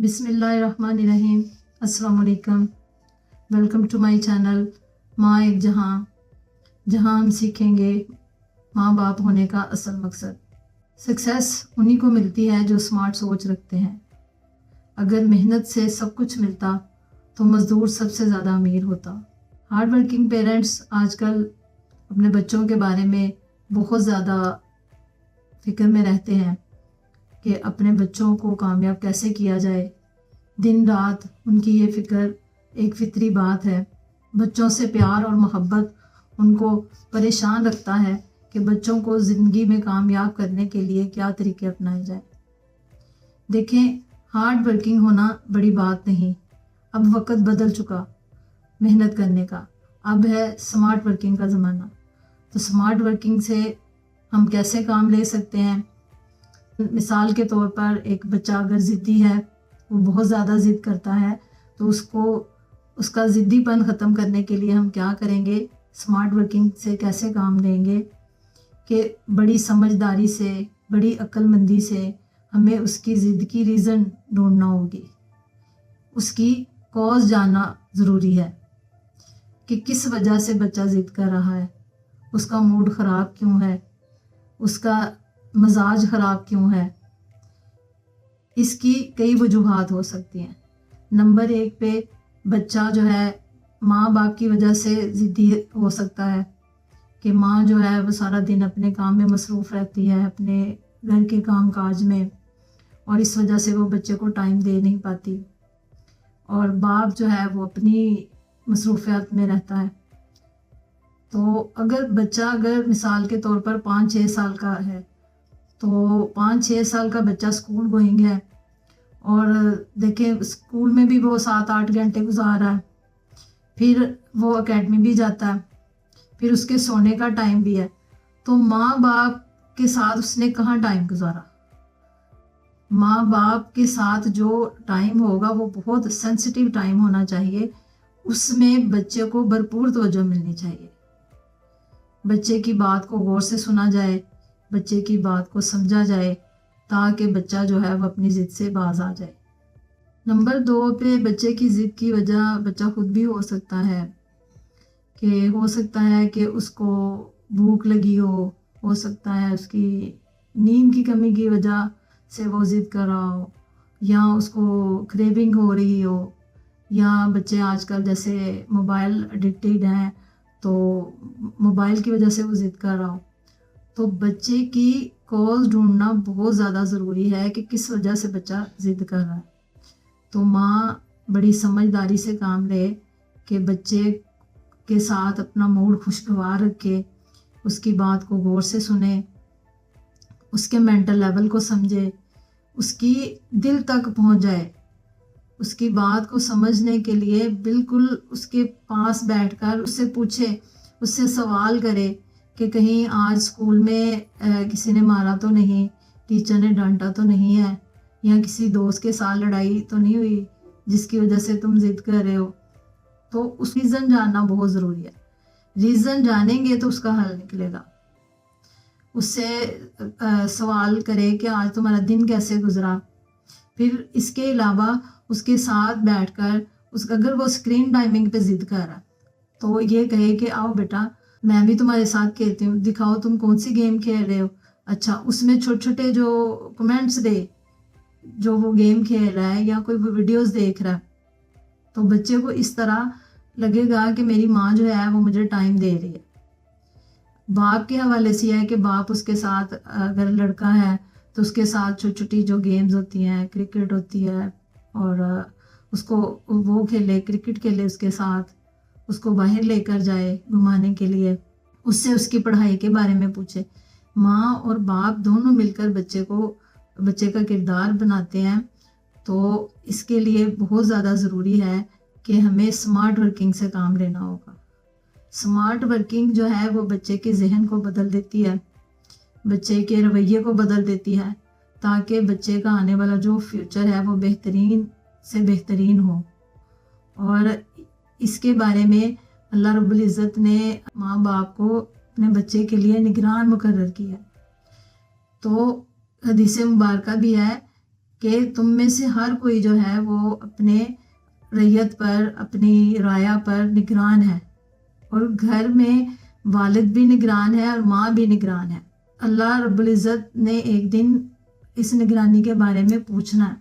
بسم اللہ الرحمن الرحیم۔ السلام علیکم، ویلکم ٹو مائی چینل ماں ایک جہاں، جہاں ہم سیکھیں گے ماں باپ ہونے کا اصل مقصد۔ سکسیس انہی کو ملتی ہے جو اسمارٹ سوچ رکھتے ہیں۔ اگر محنت سے سب کچھ ملتا تو مزدور سب سے زیادہ امیر ہوتا۔ ہارڈ ورکنگ پیرنٹس آج کل اپنے بچوں کے بارے میں بہت زیادہ فکر میں رہتے ہیں کہ اپنے بچوں کو کامیاب کیسے کیا جائے۔ دن رات ان کی یہ فکر ایک فطری بات ہے۔ بچوں سے پیار اور محبت ان کو پریشان رکھتا ہے کہ بچوں کو زندگی میں کامیاب کرنے کے لیے کیا طریقے اپنائے جائیں۔ دیکھیں، ہارڈ ورکنگ ہونا بڑی بات نہیں۔ اب وقت بدل چکا محنت کرنے کا، اب ہے سمارٹ ورکنگ کا زمانہ۔ تو سمارٹ ورکنگ سے ہم کیسے کام لے سکتے ہیں؟ مثال کے طور پر ایک بچہ اگر ضدی ہے، وہ بہت زیادہ ضد کرتا ہے، تو اس کا ضدی پن ختم کرنے کے لیے ہم کیا کریں گے؟ سمارٹ ورکنگ سے کیسے کام لیں گے کہ بڑی سمجھداری سے، بڑی عقل مندی سے ہمیں اس کی ضد کی ریزن ڈھونڈنا ہوگی۔ اس کی کاز جاننا ضروری ہے کہ کس وجہ سے بچہ ضد کر رہا ہے، اس کا موڈ خراب کیوں ہے، اس کا مزاج خراب کیوں ہے۔ اس کی کئی وجوہات ہو سکتی ہیں۔ نمبر 1 پہ بچہ جو ہے ماں باپ کی وجہ سے ضدی ہو سکتا ہے کہ ماں جو ہے وہ سارا دن اپنے کام میں مصروف رہتی ہے، اپنے گھر کے کام کاج میں، اور اس وجہ سے وہ بچے کو ٹائم دے نہیں پاتی، اور باپ جو ہے وہ اپنی مصروفیات میں رہتا ہے۔ تو اگر مثال کے طور پر 5-6 سال کا ہے، تو 5-6 سال کا بچہ اسکول گوئنگ ہے، اور دیکھیں اسکول میں بھی وہ 7-8 گھنٹے گزار رہا ہے، پھر وہ اکیڈمی بھی جاتا ہے، پھر اس کے سونے کا ٹائم بھی ہے۔ تو ماں باپ کے ساتھ اس نے کہاں ٹائم گزارا؟ ماں باپ کے ساتھ جو ٹائم ہوگا وہ بہت سینسٹیو ٹائم ہونا چاہیے، اس میں بچے کو بھرپور توجہ ملنی چاہیے، بچے کی بات کو غور سے سنا جائے، بچے کی بات کو سمجھا جائے، تاکہ بچہ جو ہے وہ اپنی ضد سے باز آ جائے۔ نمبر 2 پہ بچے کی ضد کی وجہ بچہ خود بھی ہو سکتا ہے کہ اس کو بھوک لگی ہو سکتا ہے اس کی نیند کی کمی کی وجہ سے وہ ضد کر رہا ہو، یا اس کو کریونگ ہو رہی ہو، یا بچے آج کل جیسے موبائل ایڈکٹیڈ ہیں تو موبائل کی وجہ سے وہ ضد کر رہا ہو۔ تو بچے کی کاز ڈھونڈنا بہت زیادہ ضروری ہے کہ کس وجہ سے بچہ ضد کر رہا ہے۔ تو ماں بڑی سمجھداری سے کام لے کہ بچے کے ساتھ اپنا موڈ خوشگوار رکھے، اس کی بات کو غور سے سنے، اس کے مینٹل لیول کو سمجھے، اس کی دل تک پہنچ جائے، اس کی بات کو سمجھنے کے لیے بالکل اس کے پاس بیٹھ کر اس سے پوچھے، اس سے سوال کرے کہ کہیں آج اسکول میں کسی نے مارا تو نہیں، ٹیچر نے ڈانٹا تو نہیں ہے، یا کسی دوست کے ساتھ لڑائی تو نہیں ہوئی جس کی وجہ سے تم ضد کر رہے ہو۔ تو اس ریزن جاننا بہت ضروری ہے۔ ریزن جانیں گے تو اس کا حل نکلے گا۔ اس سے سوال کرے کہ آج تمہارا دن کیسے گزرا۔ پھر اس کے علاوہ اس کے ساتھ بیٹھ کر اگر وہ اسکرین ٹائمنگ پہ ضد کر رہا تو یہ کہے کہ آؤ بیٹا میں بھی تمہارے ساتھ کھیلتی ہوں، دکھاؤ تم کون سی گیم کھیل رہے ہو۔ اچھا، اس میں چھوٹے چھوٹے جو کمنٹس دے جو وہ گیم کھیل رہا ہے یا کوئی ویڈیوز دیکھ رہا ہے، تو بچے کو اس طرح لگے گا کہ میری ماں جو ہے وہ مجھے ٹائم دے رہی ہے۔ باپ کے حوالے سے یہ ہے کہ باپ اس کے ساتھ، اگر لڑکا ہے تو اس کے ساتھ چھوٹی چھوٹی جو گیمز ہوتی ہیں، کرکٹ ہوتی ہے، اور اس کو وہ کھیلے، کرکٹ کھیلے اس کے ساتھ، اس کو باہر لے کر جائے گھمانے کے لیے، اس سے اس کی پڑھائی کے بارے میں پوچھے۔ ماں اور باپ دونوں مل کر بچے کا کردار بناتے ہیں۔ تو اس کے لیے بہت زیادہ ضروری ہے کہ ہمیں سمارٹ ورکنگ سے کام لینا ہوگا۔ سمارٹ ورکنگ جو ہے وہ بچے کے ذہن کو بدل دیتی ہے، بچے کے رویے کو بدل دیتی ہے، تاکہ بچے کا آنے والا جو فیوچر ہے وہ بہترین سے بہترین ہو۔ اور اس کے بارے میں اللہ رب العزت نے ماں باپ کو اپنے بچے کے لیے نگران مقرر کیا۔ تو حدیث مبارکہ بھی ہے کہ تم میں سے ہر کوئی جو ہے وہ اپنے رعیت پر، اپنی رعایا پر نگران ہے، اور گھر میں والد بھی نگران ہے اور ماں بھی نگران ہے۔ اللہ رب العزت نے ایک دن اس نگرانی کے بارے میں پوچھنا ہے،